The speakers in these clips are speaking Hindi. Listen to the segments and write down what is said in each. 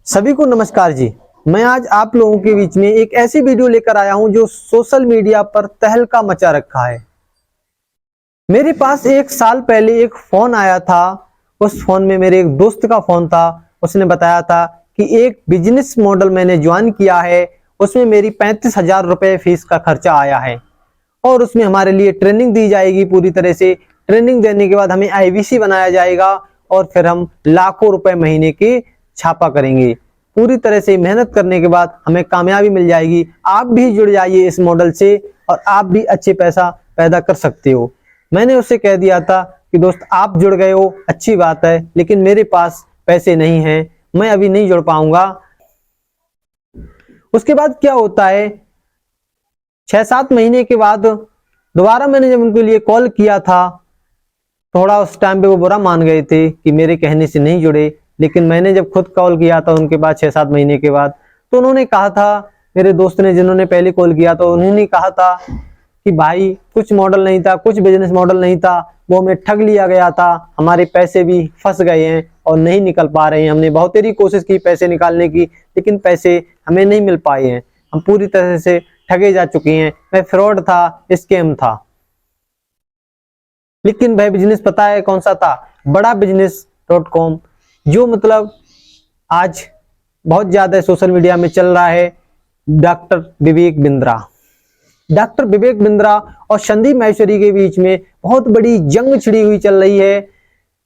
सभी को नमस्कार जी। मैं आज आप लोगों के बीच में एक ऐसी वीडियो लेकर आया हूं जो सोशल मीडिया पर तहलका मचा रखा है। मेरे पास एक साल पहले एक फोन आया था। उस फोन में मेरे एक दोस्त का फोन था। उसने बताया था कि एक बिजनेस मॉडल मैंने ज्वाइन किया है, उसमें मेरी 35,000 रुपये फीस का खर्चा आया है और उसमें हमारे लिए ट्रेनिंग दी जाएगी। पूरी तरह से ट्रेनिंग देने के बाद हमें आईवीसी बनाया जाएगा और फिर हम लाखों रुपए महीने की छापा करेंगे। पूरी तरह से मेहनत करने के बाद हमें कामयाबी मिल जाएगी। आप भी जुड़ जाइए इस मॉडल से और आप भी अच्छे पैसा पैदा कर सकते हो। मैंने उससे कह दिया था कि दोस्त आप जुड़ गए हो, अच्छी बात है, लेकिन मेरे पास पैसे नहीं हैं, मैं अभी नहीं जुड़ पाऊंगा। उसके बाद क्या होता है, 6-7 महीने के बाद दोबारा मैंने जब उनके लिए कॉल किया था, थोड़ा उस टाइम पे वो बुरा मान गए थे कि मेरे कहने से नहीं जुड़े। लेकिन मैंने जब खुद कॉल किया था उनके बाद 6-7 महीने के बाद, तो उन्होंने कहा था, मेरे दोस्त ने जिन्होंने पहले कॉल किया तो उन्होंने कहा था कि भाई कुछ मॉडल नहीं था, कुछ बिजनेस मॉडल नहीं था, वो हमें ठग लिया गया था, हमारे पैसे भी फंस गए हैं और नहीं निकल पा रहे हैं। हमने बहुत तेरी कोशिश की पैसे निकालने की, लेकिन पैसे हमें नहीं मिल पाए हैं, हम पूरी तरह से ठगे जा चुके हैं। वह फ्रॉड था, स्कैम था। लेकिन वह बिजनेस पता है कौन सा था? बड़ा बिजनेस.com, जो मतलब आज बहुत ज्यादा सोशल मीडिया में चल रहा है। डॉक्टर विवेक बिंद्रा और संदीप माहेश्वरी के बीच में बहुत बड़ी जंग छिड़ी हुई चल रही है।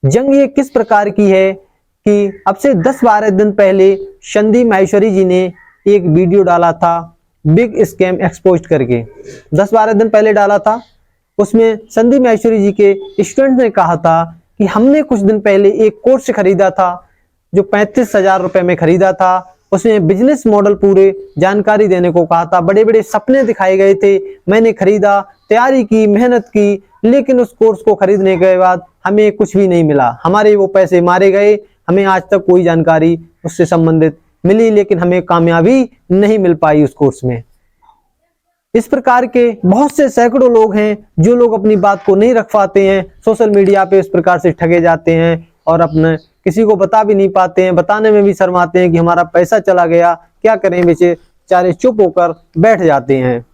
जंग ये किस प्रकार की है कि अब से 10-12 दिन पहले संदीप माहेश्वरी जी ने एक वीडियो डाला था, बिग स्कैम एक्सपोज करके। 10-12 दिन पहले डाला था। उसमें संदीप माहेश्वरी जी के स्टूडेंट ने कहा था कि हमने कुछ दिन पहले एक कोर्स खरीदा था जो 35,000 रुपए में खरीदा था। उसमें बिजनेस मॉडल पूरे जानकारी देने को कहा था, बड़े बड़े सपने दिखाए गए थे। मैंने खरीदा, तैयारी की, मेहनत की, लेकिन उस कोर्स को खरीदने के बाद हमें कुछ भी नहीं मिला। हमारे वो पैसे मारे गए, हमें आज तक कोई जानकारी उससे संबंधित मिली, लेकिन हमें कामयाबी नहीं मिल पाई उस कोर्स में। इस प्रकार के बहुत से सैकड़ों लोग हैं जो लोग अपनी बात को नहीं रख पाते हैं, सोशल मीडिया पे इस प्रकार से ठगे जाते हैं और अपने किसी को बता भी नहीं पाते हैं, बताने में भी शर्माते हैं कि हमारा पैसा चला गया, क्या करें, बेचारे चुप होकर बैठ जाते हैं।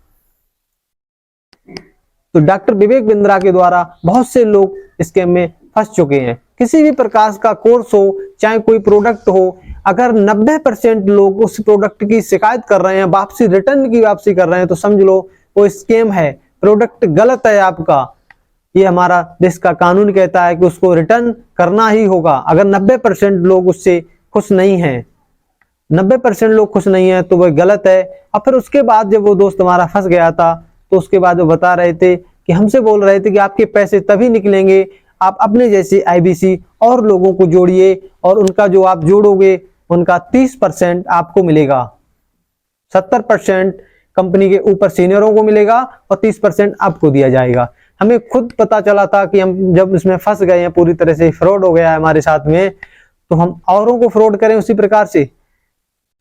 तो डॉक्टर विवेक बिंद्रा के द्वारा बहुत से लोग स्कैम में फंस चुके हैं। किसी भी प्रकार का कोर्स हो, चाहे कोई प्रोडक्ट हो, अगर 90% लोग उस प्रोडक्ट की शिकायत कर रहे हैं, रिटर्न की वापसी कर रहे हैं, तो समझ लो वो स्कैम है, प्रोडक्ट गलत है आपका। ये हमारा देश का कानून कहता है कि उसको रिटर्न करना ही होगा। अगर 90% लोग उससे खुश नहीं हैं, 90% लोग खुश नहीं है, तो वह गलत है। और फिर उसके बाद जब वो दोस्त हमारा फंस गया था, तो उसके बाद वो बता रहे थे कि हमसे बोल रहे थे कि आपके पैसे तभी निकलेंगे आप अपने जैसे आईबीसी और लोगों को जोड़िए, और उनका जो आप जोड़ोगे उनका 30% आपको मिलेगा, 70% कंपनी के ऊपर सीनियरों को मिलेगा और 30% आपको दिया जाएगा। हमें खुद पता चला था कि हम जब इसमें फंस गए हैं, पूरी तरह से फ्रॉड हो गया है हमारे साथ में, तो हम औरों को फ्रॉड करें उसी प्रकार से।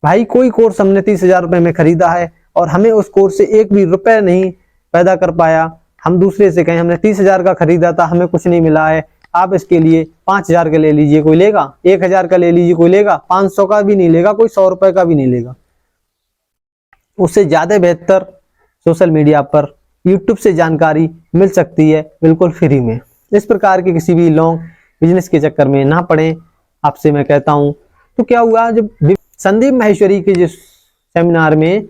भाई कोई कोर्स हमने 30,000 रुपए में खरीदा है और हमें उस कोर्स से एक भी रुपए नहीं पैदा कर पाया। हम दूसरे से कहें हमने 30,000 का खरीदा था, हमें कुछ नहीं मिला है, आप इसके लिए 5,000 का ले लीजिए, कोई लेगा? 1,000 का ले लीजिए, कोई लेगा? 500 का भी नहीं लेगा, कोई 100 रुपए का भी नहीं लेगा। उससे ज्यादा बेहतर सोशल मीडिया पर यूट्यूब से जानकारी मिल सकती है बिल्कुल फ्री में। इस प्रकार के किसी भी लॉन्ग बिजनेस के चक्कर में ना पड़े, आपसे मैं कहता हूं। तो क्या हुआ, जब संदीप माहेश्वरी के जिस सेमिनार में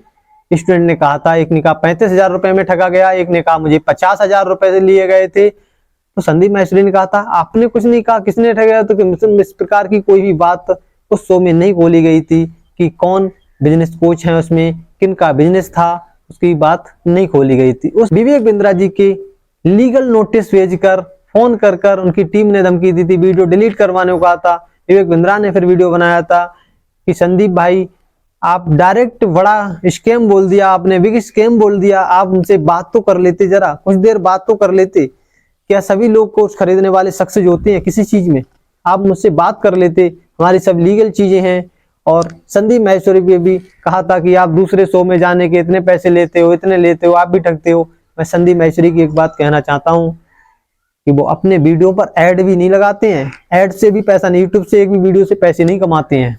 स्टूडेंट ने कहा था, एक ने कहा 35,000 रुपए में ठगा गया, एक ने कहा मुझे 50,000 रुपए से लिए गए थे, तो संदीप माहेश्वरी ने कहा था आपने कुछ नहीं कहा, किसने ठगाया? तो इस प्रकार की कोई भी बात उस शो में नहीं बोली गई थी कि कौन बिजनेस कोच है, उसमें किन का बिजनेस था, उसकी बात नहीं खोली गई थी। उस विवेक बिंद्रा जी के लीगल नोटिस भेजकर, फोन कर कर उनकी टीम ने धमकी दी थी, वीडियो डिलीट करवाने को कहा था। विवेक बिंद्रा ने फिर वीडियो बनाया था कि संदीप भाई आप डायरेक्ट बड़ा स्कैम बोल दिया, आपने बिग स्कैम बोल दिया, आप उनसे बात तो कर लेते, जरा कुछ देर बात तो कर लेते। क्या सभी लोग कोर्स खरीदने वाले सक्सेस होते हैं किसी चीज में? आप मुझसे बात कर लेते, हमारी सब लीगल चीजें हैं। और संदीप माहेश्वरी पे भी कहा था कि आप दूसरे शो में जाने के इतने पैसे लेते हो, इतने लेते हो, आप भी ठगते हो। मैं संदीप माहेश्वरी की एक बात कहना चाहता हूँ कि वो अपने वीडियो पर ऐड भी नहीं लगाते हैं, ऐड से भी पैसा नहीं, यूट्यूब से एक भी वीडियो से पैसे नहीं कमाते हैं।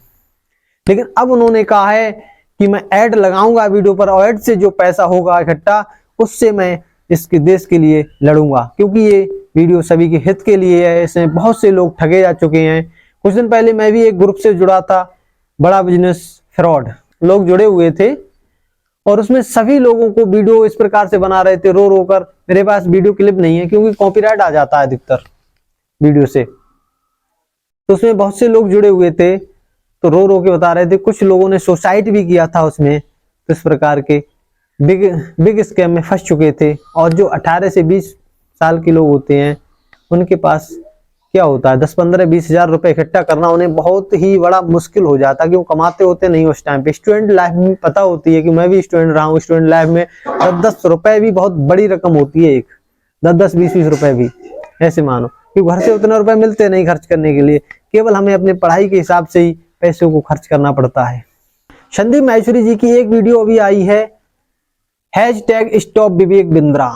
लेकिन अब उन्होंने कहा है कि मैं ऐड लगाऊंगा वीडियो पर और ऐड से जो पैसा होगा इकट्ठा उससे मैं इसके देश के लिए लड़ूंगा, क्योंकि ये वीडियो सभी के हित के लिए है। इसमें बहुत से लोग ठगे जा चुके हैं। कुछ दिन पहले मैं भी एक ग्रुप से जुड़ा था, बड़ा बिजनेस फ्रॉड, लोग जुड़े हुए थे और उसमें सभी लोगों को वीडियो इस प्रकार से बना रहे थे रो रो कर। मेरे पास वीडियो क्लिप नहीं है क्योंकि कॉपीराइट आ जाता है अधिकतर वीडियो से, तो उसमें बहुत से लोग जुड़े हुए थे तो रो रो के बता रहे थे। कुछ लोगों ने सुसाइड भी किया था उसमें, तो इस प्रकार के बिग स्कैम में फंस चुके थे। और जो 18 से 20 साल के लोग होते हैं उनके पास क्या होता है 10, 15, 20 हजार रुपए इकट्ठा करना उन्हें बहुत ही बड़ा मुश्किल हो जाता है, क्योंकि कमाते होते नहीं उस टाइम पे। स्टूडेंट लाइफ में पता होती है कि मैं भी स्टूडेंट रहा हूँ, स्टूडेंट लाइफ में 10-10 रुपए भी बहुत बड़ी रकम होती है, एक 10-10, 20-20 रुपए भी ऐसे मानो, क्योंकि घर से उतने रुपए मिलते नहीं खर्च करने के लिए, केवल हमें अपने पढ़ाई के हिसाब से ही पैसों को खर्च करना पड़ता है। संदीप माहेश्वरी जी की एक वीडियो अभी आई है, #स्टॉप विवेक बिंद्रा,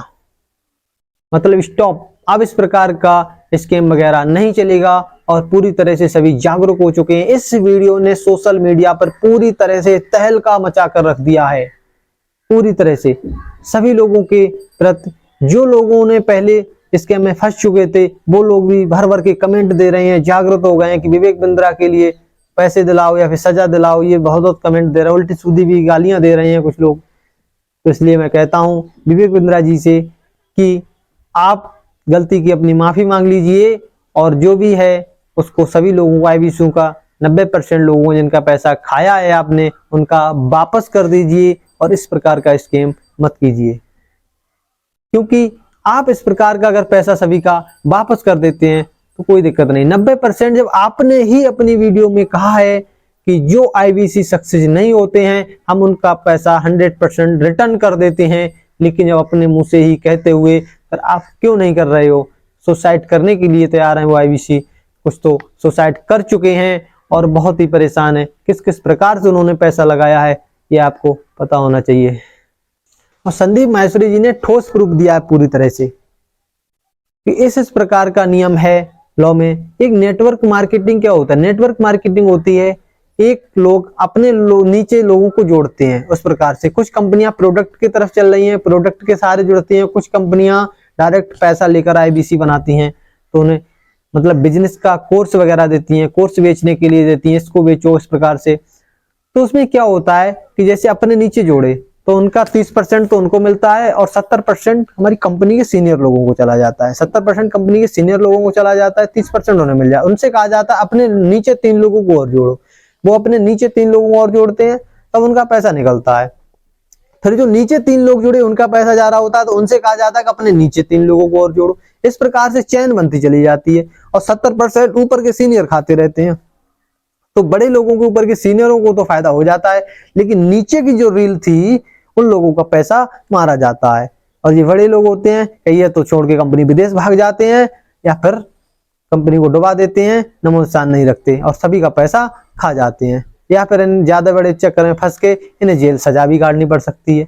मतलब स्टॉप, अब इस प्रकार का स्कैम वगैरह नहीं चलेगा और पूरी तरह से सभी जागरूक हो चुके हैं। इस वीडियो ने सोशल मीडिया पर पूरी तरह से तहलका मचा कर रख दिया है, पूरी तरह से सभी लोगों के प्रति। जो लोगों ने पहले स्कैम में फंस चुके थे वो लोग भी भर भर के कमेंट दे रहे हैं, जागरूक हो गए हैं कि विवेक बिंद्रा के लिए पैसे दिलाओ या फिर सजा दिलाओ। ये बहुत कमेंट दे रहे हैं, उल्टी सीधी भी गालियां दे रहे हैं कुछ लोग। तो इसलिए मैं कहता हूं विवेक बिंद्रा जी से कि आप गलती की अपनी माफी मांग लीजिए और जो भी है उसको सभी लोगों को IBC का 90% लोगों को जिनका पैसा खाया है आपने उनका वापस कर दीजिए और इस प्रकार का स्कैम मत कीजिए, क्योंकि आप इस प्रकार का अगर पैसा सभी का वापस कर देते हैं तो कोई दिक्कत नहीं। 90% जब आपने ही अपनी वीडियो में कहा है कि जो IBC सक्सेस नहीं होते हैं हम उनका पैसा 100% रिटर्न कर देते हैं, लेकिन जब अपने मुंह से ही कहते हुए पर आप क्यों नहीं कर रहे हो, सुसाइड करने के लिए तैयार हैं वो IBC, कुछ तो सुसाइड कर चुके हैं और बहुत ही परेशान है। किस किस प्रकार से उन्होंने पैसा लगाया है ये आपको पता होना चाहिए। और संदीप माहेश्वरी जी ने ठोस प्रूफ दिया है पूरी तरह से कि इस प्रकार का नियम है लॉ में। एक नेटवर्क मार्केटिंग क्या होता है, नेटवर्क मार्केटिंग होती है एक लोग अपने नीचे लोगों को जोड़ते हैं उस प्रकार से। कुछ कंपनियां प्रोडक्ट की तरफ चल रही हैं, प्रोडक्ट के सहारे जुड़ती हैं, कुछ कंपनियां डायरेक्ट पैसा लेकर IBC बनाती हैं, तो उन्हें मतलब बिजनेस का कोर्स वगैरह देती हैं, कोर्स बेचने के लिए देती हैं, इसको बेचो इस प्रकार से। तो उसमें क्या होता है कि जैसे अपने नीचे जोड़े तो उनका 30% तो उनको मिलता है और 70% हमारी कंपनी के सीनियर लोगों को चला जाता है। 70% कंपनी के सीनियर लोगों को चला जाता है, 30% उन्हें मिल जाए। उनसे कहा जाता है अपने नीचे 3 लोगों को और जोड़ो, वो अपने नीचे 3 लोगों को और जोड़ते हैं तब उनका पैसा निकलता है। फिर जो नीचे 3 लोग जुड़े उनका पैसा जा रहा होता है तो उनसे कहा जाता है कि अपने नीचे 3 लोगों को और जोड़ो। इस प्रकार से चैन बनती चली जाती है और 70% ऊपर के सीनियर खाते रहते हैं। तो बड़े लोगों के ऊपर के सीनियरों को तो फायदा हो जाता है, लेकिन नीचे की जो रील थी उन लोगों का पैसा मारा जाता है। और ये बड़े लोग होते हैं कई तो छोड़ के कंपनी विदेश भाग जाते हैं या फिर कंपनी को डुबा देते हैं, नमो निशान नहीं रखते और सभी का पैसा खा जाते हैं, या फिर ज्यादा बड़े चक्कर में फंस के इन्हें जेल सजा भी काटनी पड़ सकती है।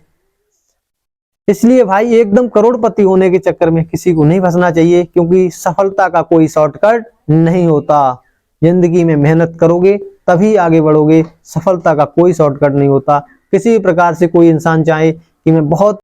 इसलिए भाई एकदम करोड़पति होने के चक्कर में किसी को नहीं फंसना चाहिए, क्योंकि सफलता का कोई शॉर्टकट नहीं होता। जिंदगी में मेहनत करोगे तभी आगे बढ़ोगे, सफलता का कोई शॉर्टकट नहीं होता। किसी भी प्रकार से कोई इंसान चाहे कि मैं बहुत